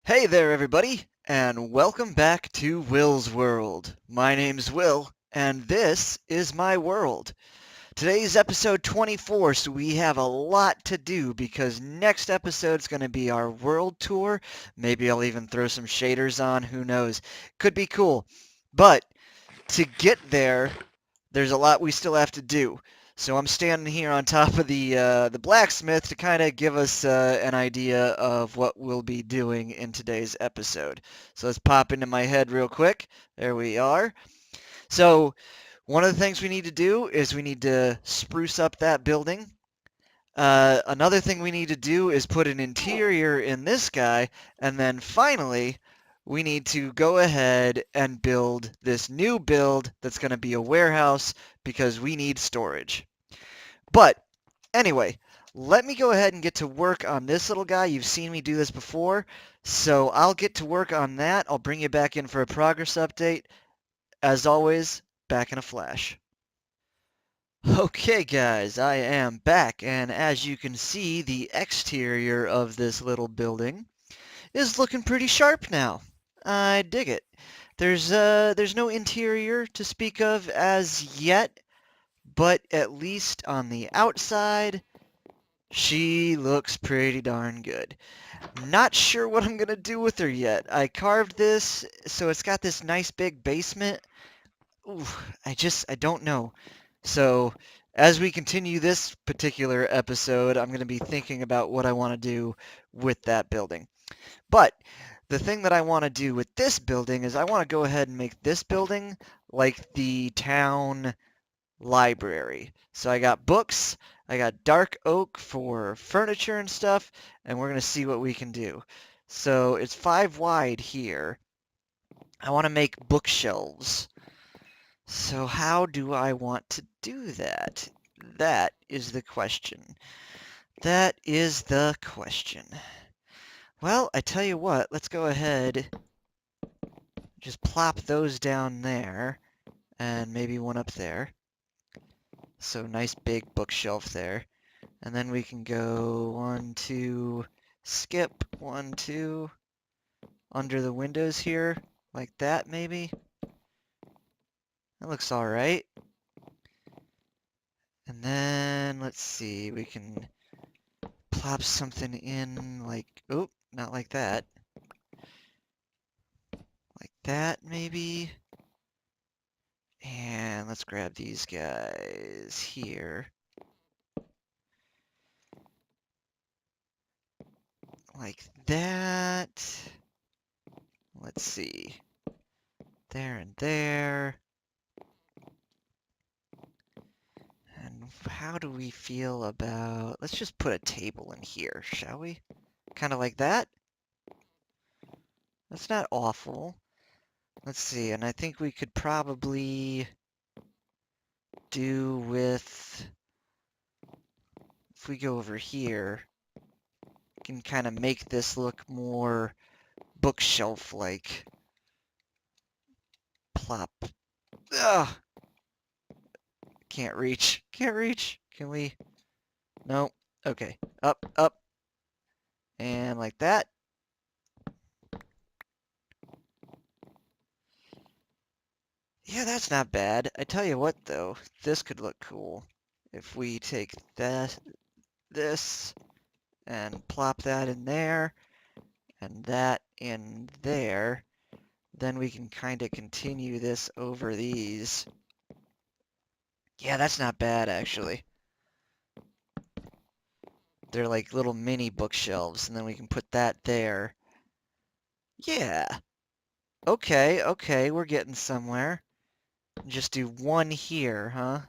Hey there, everybody, and welcome back to Will's World. My name's Will, and this is my world. Today's episode 24, so we have a lot to do because next episode's going to be our world tour. Maybe I'll even throw some shaders on, who knows. Could be cool. But to get there, there's a lot we still have to do. So I'm standing here on top of the blacksmith to kind of give us an idea of what we'll be doing in today's episode. So let's pop into my head real quick. There we are. So one of the things we need to do is we need to spruce up that building. Another thing we need to do is put an interior in this guy, and then finally, we need to go ahead and build this new build that's going to be a warehouse because we need storage. But anyway, let me go ahead and get to work on this little guy. You've seen me do this before, so I'll get to work on that. I'll bring you back in for a progress update. As always, back in a flash. Okay guys, I am back, and as you can see, the exterior of this little building is looking pretty sharp now. I dig it. There's no interior to speak of as yet, but at least on the outside, she looks pretty darn good. Not sure what I'm gonna do with her yet. I carved this, so it's got this nice big basement. Ooh, I don't know. So, as we continue this particular episode, I'm going to be thinking about what I want to do with that building. But the thing that I want to do with this building is I want to go ahead and make this building like the town library. So I got books, I got dark oak for furniture and stuff, and we're going to see what we can do. So it's 5 wide here. I want to make bookshelves. So how do I want to do that? That is the question. That is the question. Well, I tell you what, let's go ahead, just plop those down there, and maybe one up there. So nice big bookshelf there. And then we can go 1, 2, skip, 1, 2, under the windows here, like that maybe. That looks all right. And then, let's see, we can plop something in like, oh, not like that. Like that, maybe. And let's grab these guys here. Like that. Let's see. There and there. And how do we feel about... Let's just put a table in here, shall we? Kind of like that. That's not awful. Let's see, and I think we could probably do with... If we go over here, we can kind of make this look more bookshelf-like. Plop. Ugh! Can't reach. Can't reach. Can we? No. Okay. Up, up. And like that. Yeah, that's not bad. I tell you what, though. This could look cool. If we take this, and plop that in there, and that in there, then we can kind of continue this over these. Yeah, that's not bad, actually. They're like little mini bookshelves, and then we can put that there. Yeah. Okay, okay, we're getting somewhere. Just do one here, huh?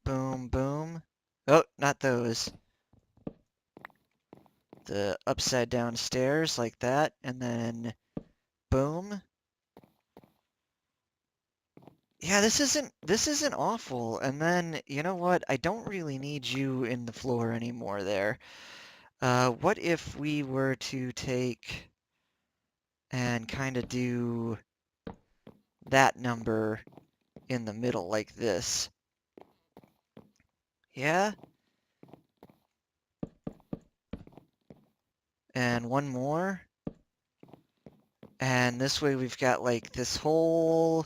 Boom, boom. Oh, not those. The upside down stairs like that, and then boom. Yeah, this isn't awful. And then, you know what? I don't really need you in the floor anymore there. What if we were to take and kind of do that number in the middle like this? Yeah? And one more. And this way we've got like this whole...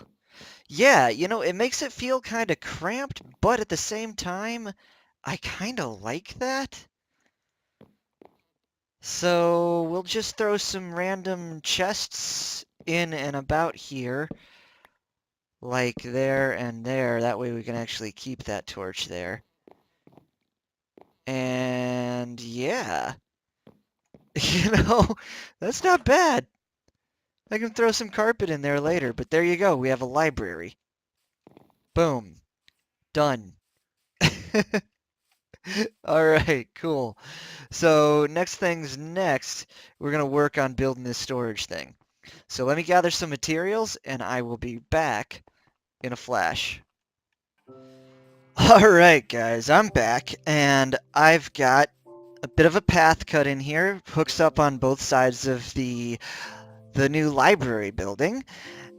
Yeah, it makes it feel kind of cramped, but at the same time, I kind of like that. So we'll just throw some random chests in and about here, like there and there. That way we can actually keep that torch there. And yeah, that's not bad. I can throw some carpet in there later, but there you go. We have a library. Boom. Done. All right, cool. So next thing's next, we're going to work on building this storage thing. So let me gather some materials, and I will be back in a flash. All right, guys, I'm back, and I've got a bit of a path cut in here, hooks up on both sides of the new library building.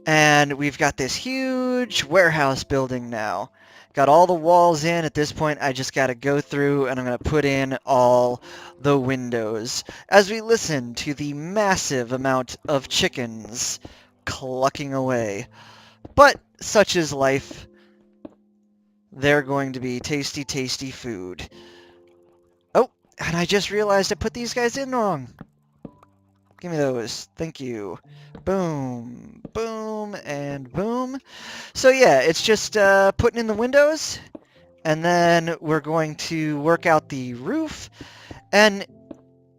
And we've got this huge warehouse building now. Got all the walls in. At this point, I just got to go through and I'm going to put in all the windows as we listen to the massive amount of chickens clucking away. But such is life. They're going to be tasty, tasty food. Oh, and I just realized I put these guys in wrong. Give me those. Thank you. Boom, boom, and boom. So yeah, it's just putting in the windows, and then we're going to work out the roof. And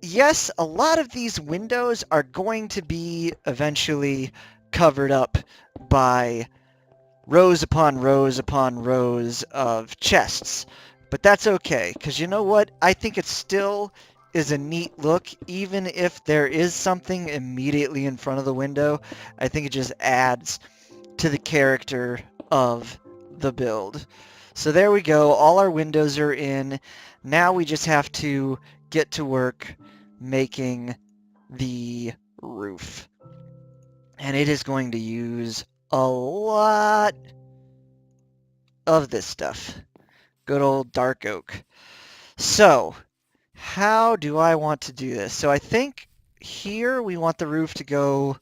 yes, a lot of these windows are going to be eventually covered up by rows upon rows upon rows of chests. But that's okay, because you know what? I think it still is a neat look, even if there is something immediately in front of the window. I think it just adds to the character of the build. So there we go. All our windows are in. Now we just have to get to work making the roof. And it is going to use a lot of this stuff. Good old dark oak. So, how do I want to do this? So I think here we want the roof to go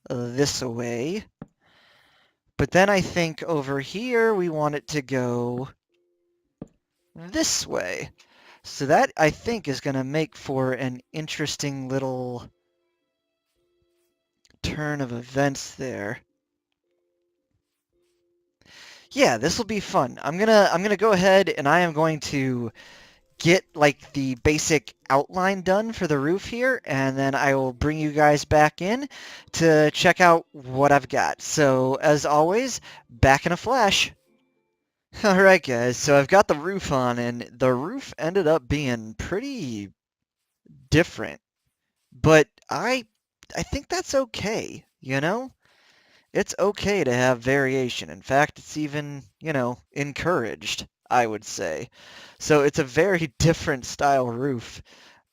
this way. But then I think over here we want it to go this way. So that, I think, is going to make for an interesting little turn of events there. Yeah, this will be fun. I'm gonna go ahead and I am going to get like the basic outline done for the roof here, and then I will bring you guys back in to check out what I've got. So as always, back in a flash. Alright guys, so I've got the roof on, and the roof ended up being pretty different. But I think that's okay, you know? It's okay to have variation. In fact, it's even, encouraged, I would say. So it's a very different style roof,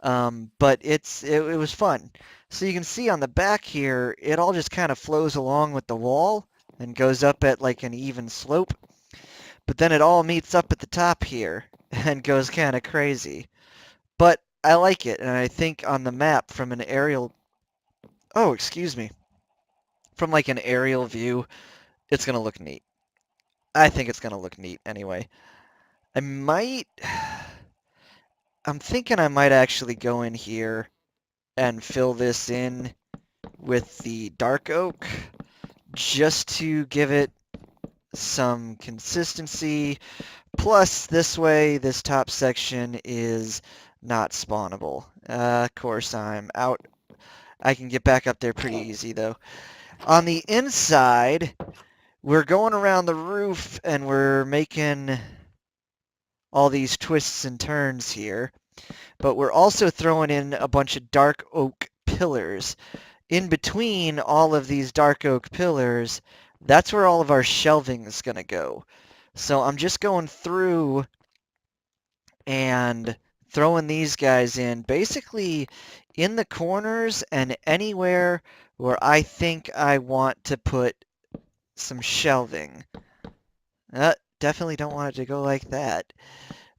but it was fun. So you can see on the back here, it all just kind of flows along with the wall and goes up at like an even slope. But then it all meets up at the top here and goes kind of crazy. But I like it, and I think on the map from an aerial... Oh, excuse me. From like an aerial view, it's going to look neat. I think it's going to look neat anyway. I might... I'm thinking I might actually go in here and fill this in with the dark oak just to give it some consistency. Plus, this way, this top section is not spawnable. Of course, I'm out. I can get back up there pretty easy, though. On the inside, we're going around the roof, and we're making all these twists and turns here. But we're also throwing in a bunch of dark oak pillars. In between all of these dark oak pillars, that's where all of our shelving is going to go. So I'm just going through and throwing these guys in basically in the corners and anywhere where I think I want to put some shelving. Definitely don't want it to go like that.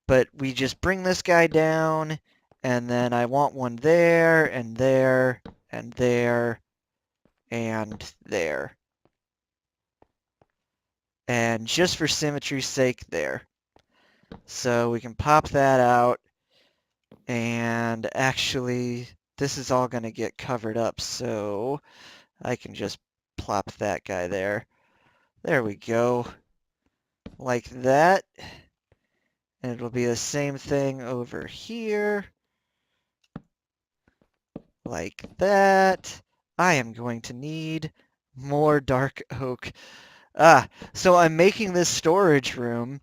But we just bring this guy down, and then I want one there, and there, and there, and there. And just for symmetry's sake, there. So we can pop that out, and actually, this is all going to get covered up, so I can just plop that guy there. There we go. Like that. And it'll be the same thing over here. Like that. I am going to need more dark oak. So I'm making this storage room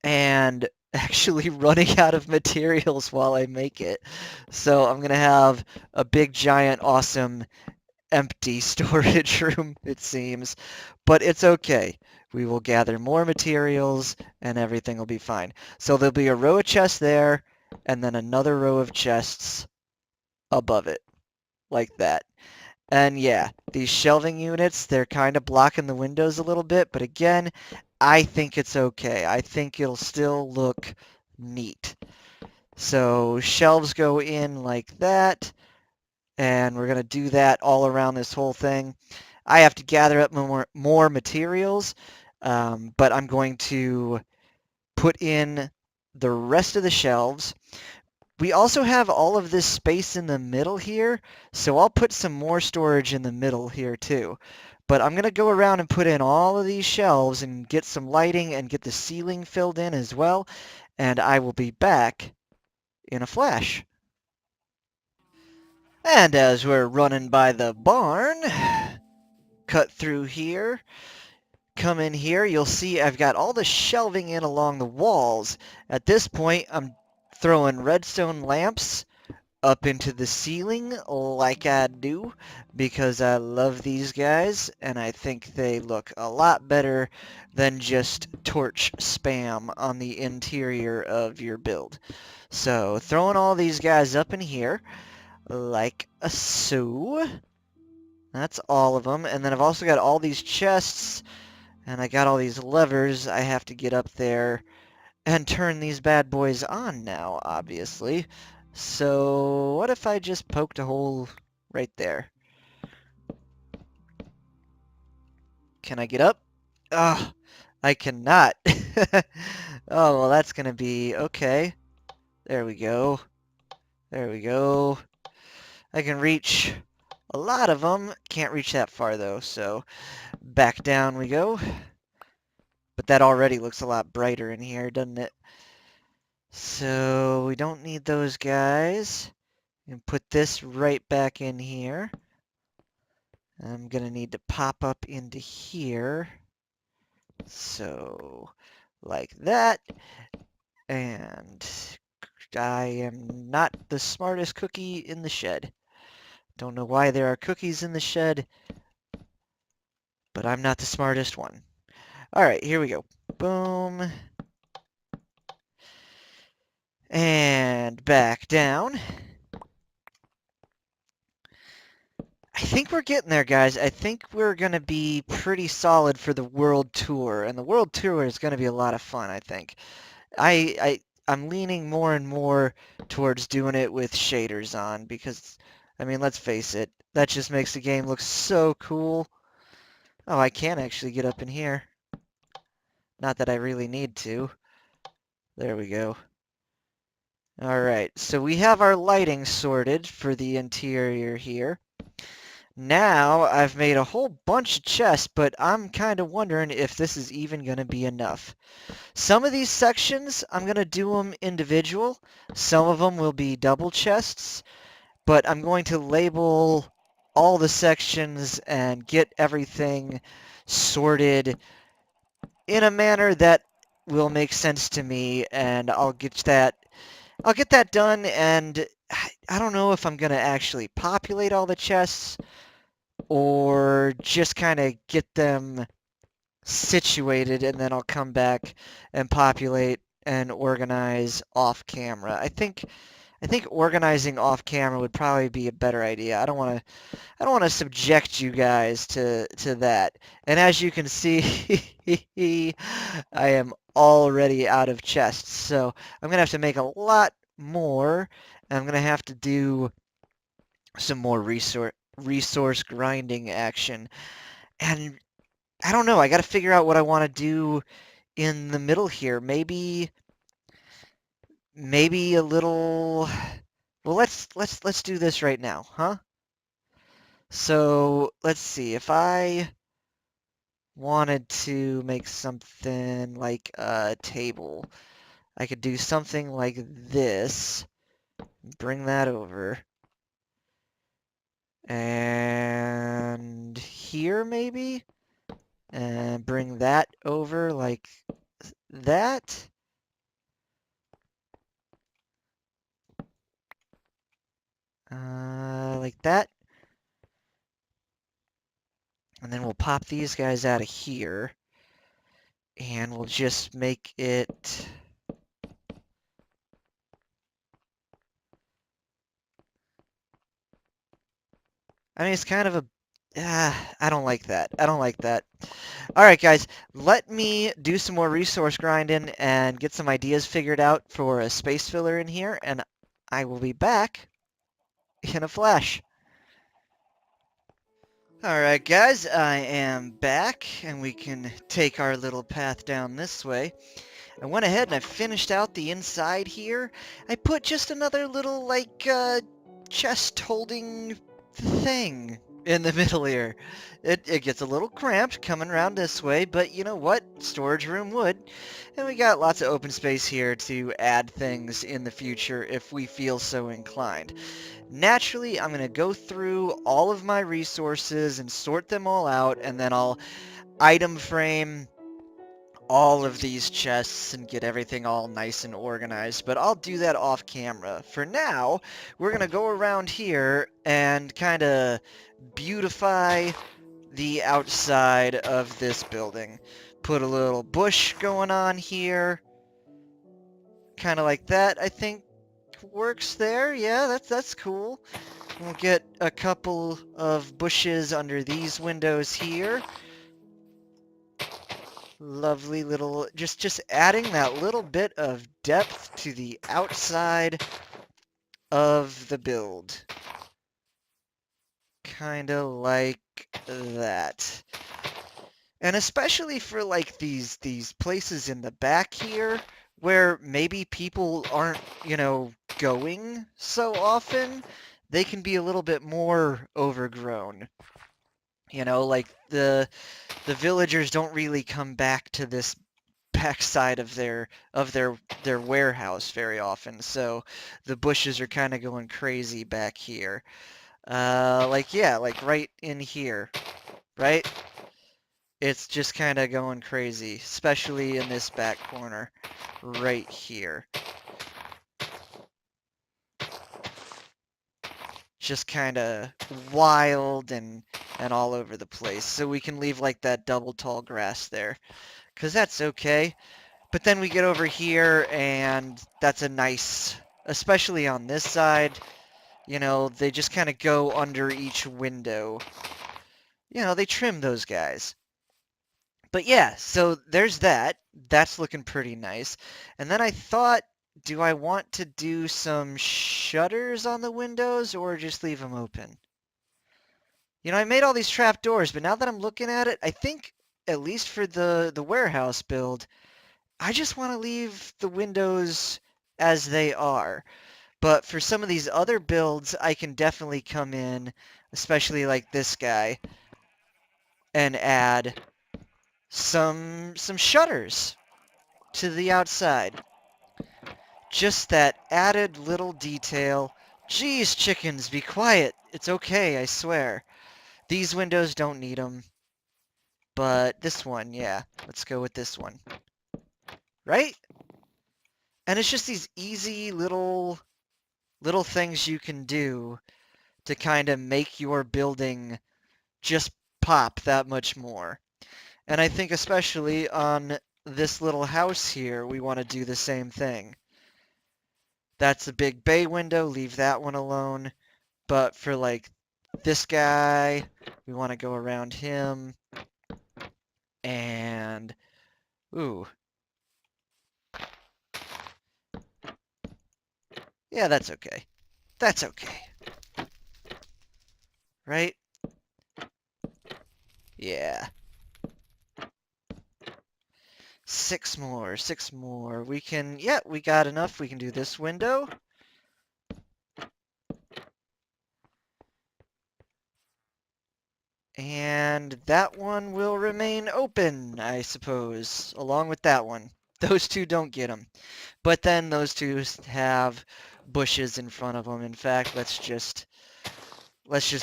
and actually running out of materials while I make it. So I'm going to have a big, giant, awesome, empty storage room, it seems. But it's okay. We will gather more materials and everything will be fine. So there'll be a row of chests there and then another row of chests above it, like that. And yeah, these shelving units, they're kind of blocking the windows a little bit, but again, I think it's okay. I think it'll still look neat. So shelves go in like that, and we're going to do that all around this whole thing. I have to gather up more materials, but I'm going to put in the rest of the shelves. We also have all of this space in the middle here, so I'll put some more storage in the middle here too. But I'm going to go around and put in all of these shelves and get some lighting and get the ceiling filled in as well, and I will be back in a flash. And as we're running by the barn, cut through here, come in here, you'll see I've got all the shelving in along the walls. At this point, I'm throwing redstone lamps up into the ceiling like I do because I love these guys and I think they look a lot better than just torch spam on the interior of your build. So throwing all these guys up in here like so. That's all of them. And then I've also got all these chests and I got all these levers. I have to get up there and turn these bad boys on now, obviously. So what if I just poked a hole right there? Can I get up? Ah, I cannot. Oh, well, that's going to be okay. There we go. There we go. I can reach a lot of them. Can't reach that far, though, so back down we go. But that already looks a lot brighter in here, doesn't it? So we don't need those guys. And put this right back in here. I'm going to need to pop up into here. So, like that. And I am not the smartest cookie in the shed. Don't know why there are cookies in the shed, but I'm not the smartest one. All right, here we go. Boom. And back down. I think we're getting there, guys. I think we're going to be pretty solid for the world tour, and the world tour is going to be a lot of fun, I think. I'm leaning more and more towards doing it with shaders on because, I mean, let's face it, that just makes the game look so cool. Oh, I can actually get up in here. Not that I really need to. There we go. All right, so we have our lighting sorted for the interior here. Now I've made a whole bunch of chests, but I'm kind of wondering if this is even going to be enough. Some of these sections, I'm going to do them individual. Some of them will be double chests, but I'm going to label all the sections and get everything sorted in a manner that will make sense to me, and I'll get that done, and I don't know if I'm going to actually populate all the chests or just kind of get them situated and then I'll come back and populate and organize off camera. I think organizing off camera would probably be a better idea. I don't want to subject you guys to that. And as you can see, I am already out of chests. So I'm going to have to make a lot more. And I'm going to have to do some more resource grinding action. And I don't know, I got to figure out what I want to do in the middle here. Maybe a little. Well, let's do this right now, huh? So let's see. If I wanted to make something like a table, I could do something like this. Bring that over. And here maybe? And bring that over like that. Like that. And then we'll pop these guys out of here. And we'll just make it... I mean, it's kind of a... I don't like that. I don't like that. All right, guys, let me do some more resource grinding and get some ideas figured out for a space filler in here, and I will be back in a flash. All right, guys, I am back, and we can take our little path down this way. I went ahead and I finished out the inside here. I put just another little, like, chest-holding thing in the middle here. It gets a little cramped coming around this way, but you know what? Storage room would. And we got lots of open space here to add things in the future if we feel so inclined. Naturally, I'm going to go through all of my resources and sort them all out, and then I'll item frame all of these chests and get everything all nice and organized, but I'll do that off camera. For now, we're going to go around here and kind of beautify the outside of this building. Put a little bush going on here, kind of like that, I think works there. Yeah, that's cool. We'll get a couple of bushes under these windows here. Lovely little, just adding that little bit of depth to the outside of the build. Kinda like that. And especially for like these places in the back here where maybe people aren't, going so often, they can be a little bit more overgrown. Like the villagers don't really come back to this backside of their warehouse very often, so the bushes are kind of going crazy back here. Like right in here, right? It's just kind of going crazy, especially in this back corner right here. Just kind of wild and all over the place. So we can leave like that double tall grass there, because that's okay. But then we get over here, and that's a nice, especially on this side, they just kind of go under each window. They trim those guys. But yeah, so there's that. That's looking pretty nice. And then I thought, do I want to do some shutters on the windows or just leave them open? I made all these trap doors, but now that I'm looking at it, I think, at least for the warehouse build, I just want to leave the windows as they are. But for some of these other builds, I can definitely come in, especially like this guy, and add some shutters to the outside. Just that added little detail. Geez, chickens, be quiet. It's okay, I swear. These windows don't need them. But this one, yeah. Let's go with this one. Right? And it's just these easy little things you can do to kind of make your building just pop that much more. And I think especially on this little house here, we want to do the same thing. That's a big bay window, leave that one alone. But for like this guy, we want to go around him. And, ooh. Yeah, that's okay. That's okay. right? Yeah. 6 more, 6 more. We can, yeah, we got enough. We can do this window. And that one will remain open, I suppose, along with that one. Those two don't get them. But then those two have bushes in front of them. In fact, let's just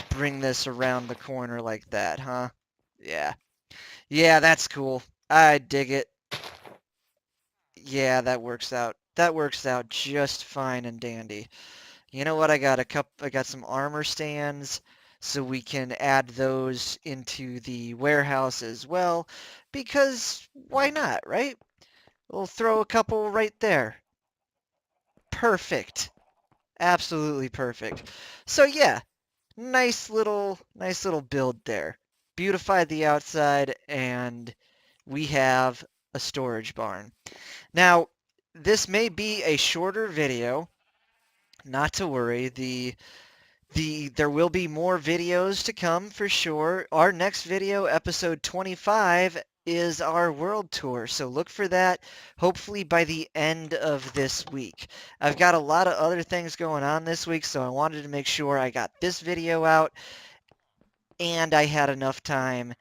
bring this around the corner like that, huh? Yeah. Yeah, that's cool. I dig it. Yeah, that works out. That works out just fine and dandy. You know what? I got some armor stands so we can add those into the warehouse as well because why not, right? We'll throw a couple right there. Perfect. Absolutely perfect. So yeah, nice little build there. Beautified the outside and we have a storage barn. Now, this may be a shorter video, not to worry. There will be more videos to come for sure. Our next video, episode 25, is our world tour. So look for that hopefully by the end of this week. I've got a lot of other things going on this week, so I wanted to make sure I got this video out and I had enough time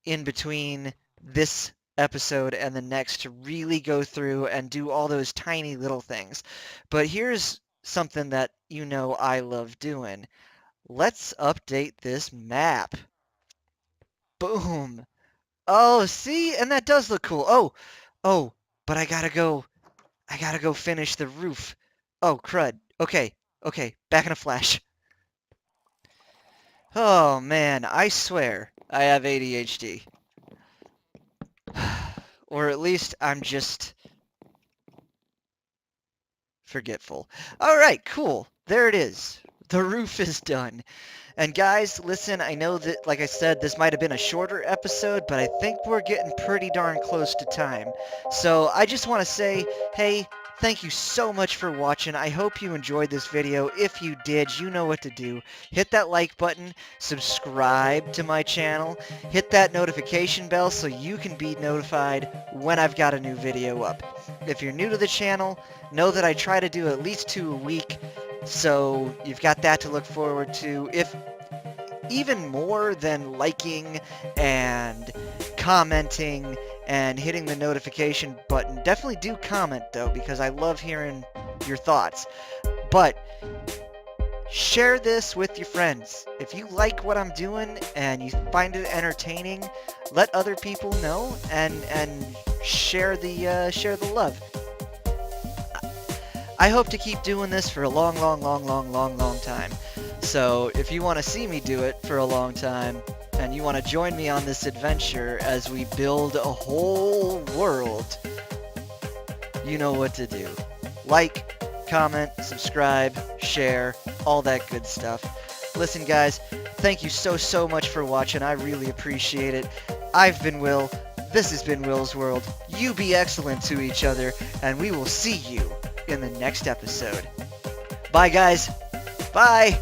in between this episode and the next to really go through and do all those tiny little things. But here's something that you know I love doing. Let's update this map. Boom. Oh, see? And that does look cool. Oh, but I gotta go finish the roof. Oh, crud. Okay, back in a flash. Oh, man, I swear I have ADHD. Or at least I'm just forgetful. All right, cool. There it is. The roof is done. And guys, listen, I know that, like I said, this might have been a shorter episode, but I think we're getting pretty darn close to time. So I just want to say, hey, thank you so much for watching. I hope you enjoyed this video. If you did, you know what to do. Hit that like button, subscribe to my channel, hit that notification bell so you can be notified when I've got a new video up. If you're new to the channel, know that I try to do at least 2 a week. So you've got that to look forward to. If even more than liking and commenting and hitting the notification button, definitely do comment though, because I love hearing your thoughts. But share this with your friends. If you like what I'm doing and you find it entertaining, let other people know and share the love. I hope to keep doing this for a long time. So if you want to see me do it for a long time, and you want to join me on this adventure as we build a whole world, you know what to do. Like, comment, subscribe, share, all that good stuff. Listen guys, thank you so much for watching. I really appreciate it. I've been Will. This has been Will's World. You be excellent to each other, and we will see you in the next episode. Bye, guys. Bye.